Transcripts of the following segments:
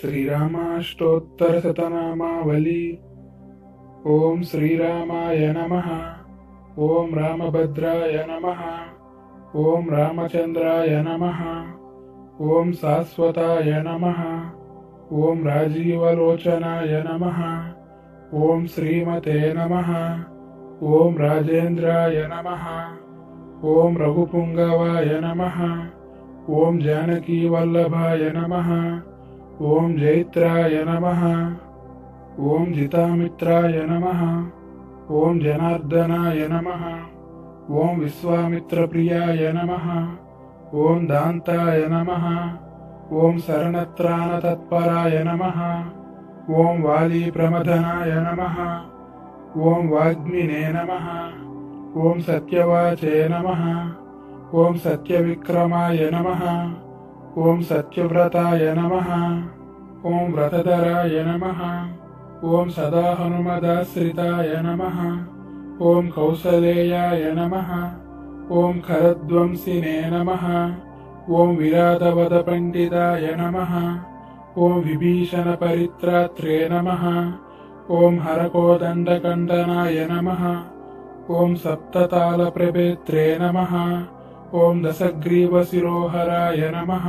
श्रीरामाष्टोत्तरशतनामावली। ओम श्रीरामाय नमः। ओम रामभद्राय नमः। ओम रामचंद्राय नमः। ओम शाश्वताय नमः। ओम राजीवलोचनाय नमः। ओम श्रीमते नमः। ओम राजेन्द्राय नमः। ओम रघुपुंगवाय नमः। ओम जानकीवल्लभाय नमः। ओम जैत्राय नमः। ओम जितामित्राय नमः। ओम जनार्दनाय नमः। ओम विश्वामित्रप्रियाय नमः। ओम दान्ताय नमः। ओम शरणत्राणतत्पराय नमः। ओम वालीप्रमथनाय नमः। ओम वाग्मिने नमः। ओम सत्यवाचे नमः। ओम सत्यविक्रमाय नमः। ओम सत्यव्रताय नमः। ओम व्रतधराय नमः। ओम सदा हनुमदाश्रिताय नमः। ओम कौसलेयाय नमः। ओम खरध्वंसिने नमः। ओम विराटवदपण्डिताय नमः। ओम विभीषणपरित्रात्रे नमः। ओम हरकोदण्डकण्डनाय नमः। ओम सप्ततालप्रभेत्रे नमः। ओम दशग्रीवशिरोहराय नमः।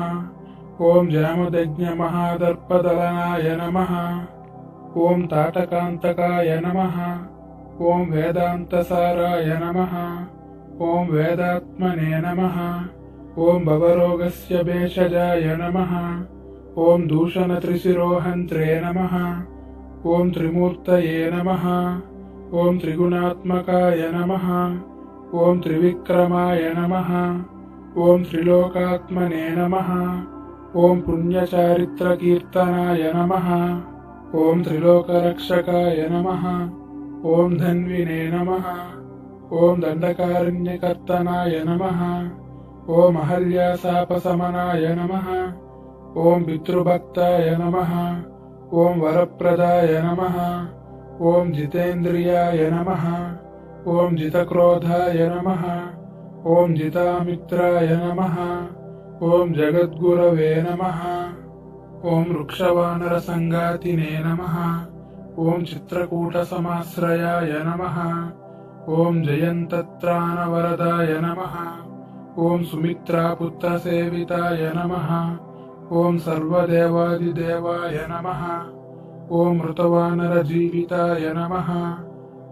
ओम जामदग्न्यमहादर्पदलनाय नमः। ओम ताटकान्तकाय नमः। ओम वेदान्तसाराय नमः। ओम वेदात्मने नमः। ओम भवरोगस्य भेषजाय नमः। ओम दूषणत्रिशिरोहन्त्रे नमः। ओम त्रिमूर्तये नमः। ओम त्रिगुणात्मकाय नमः। ओम त्रिविक्रमाय नमः। ओम त्रिलोकात्मने नमः। ओम पुण्यचारित्रकीर्तनाय नमः। ओम त्रिलोकरक्षकाय नमः। ओम धन्विने नमः। ओम दण्डकारण्यकर्तनाय नमः। ओम अहल्याशापशमनाय नमः। ओम पितृभक्ताय नमः। ओम वरप्रदाय नमः। ओम जितेन्द्रियाय नमः। ओम जितक्रोधाय नमः। ओम जितामित्राय नमः। ओम जगद्गुरवे नमः। ओम वृक्षवानरसङ्गातिने नमः। ओम चित्रकूटसमाश्रयाय नमः। ओम जयन्तत्राणवरदाय नमः। ओम सुमित्रापुत्रसेविताय नमः। ओम सर्वदेवादिदेवाय नमः। ओम ऋतवानरजीविताय नमः।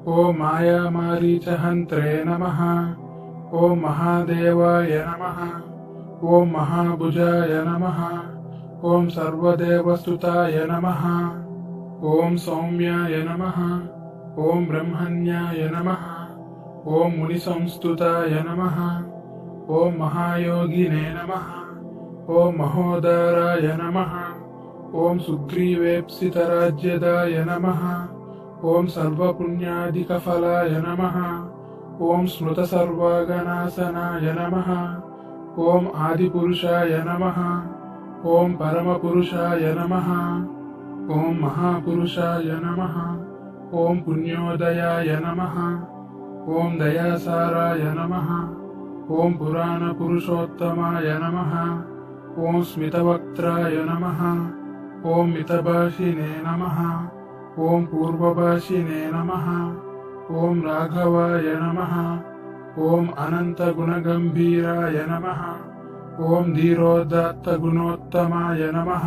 ओम मायामारीचहन्त्रे नमः। ओम महादेवाय नमः। ओम महाभुजाय नमः। ओम सर्वदेवसुताय नमः। ओम सौम्याय नमः। ओम ब्रह्मण्याय नमः। ओम मुनिसंस्तुताय नमः। ओम महायोगिने नमः। ओम महोदाराय नमः। ओम सुग्रीवेप्सितराज्यदाय नमः। ओम सर्वपुण्यादिकफलाय नमः। ओम स्मृतसर्वागनाशनाय नमः। ओम आदिपुरुषाय नमः। ओम परमपुरुषाय नमः। ओम महापुरुषाय नमः। ओम पुण्योदयाय नमः। ओम दयासाराय नमः। ओम पुराणपुरुषोत्तमाय नमः। ओम स्मितवक्त्राय नमः। ओम मितभाषिणे नमः। ओम पूर्वभाषिणे नमः। ओम राघवाय नमः। ओम अनन्तगुणगम्भीराय नमः। ओम धीरोदात्तगुणोत्तमाय नमः।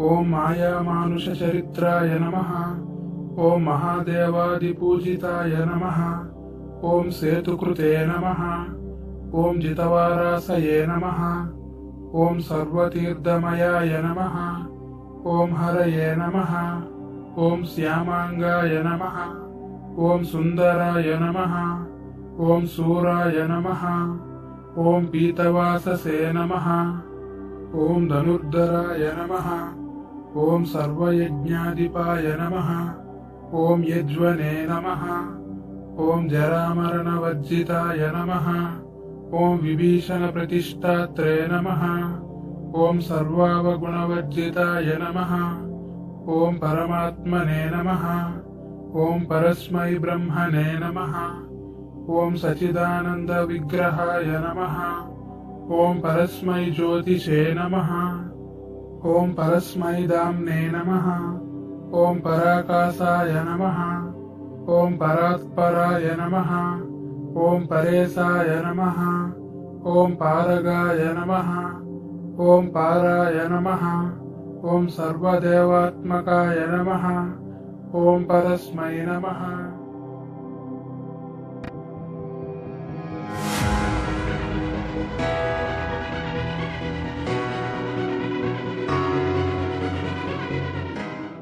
ओम मायामानुषचरित्राय नमः। ओम महादेवादिपूजिताय नमः। ओम सेतुकृते नमः। ओम जितवारासये नमः। ओम सर्वतीर्थमयाय नमः। ओम हरये नमः। ओम श्यामांगाय नमः। ओम सुंदराय नमः। ओम सूराय नमः। ओम पीतवाससे नमः। ओम धनुर्धराय नमः। ओम सर्वयज्ञाधिपाय नमः। ओम यज्वने नमः। ओम जरामरणवर्जिताय नमः। ओम विभीषणप्रतिष्ठात्रे नमः। ओम सर्वावगुणवर्जिताय नमः। ओम परमात्मने नमः। ओम परस्मै ब्रह्मणे नमः। ओम सच्चिदानन्दविग्रहाय नमः। ओम परस्मै ज्योतिषे नमः। ॐ परस्मै दाम्ने नमः। ॐ पराकाशाय नमः। ॐ परात्पराय नमः। ॐ परेशाय नमः। ॐ पारगाय नमः। ॐ पाराय नमः। ॐ सर्वदेवात्मकाय नमः। ॐ परस्मै नमः।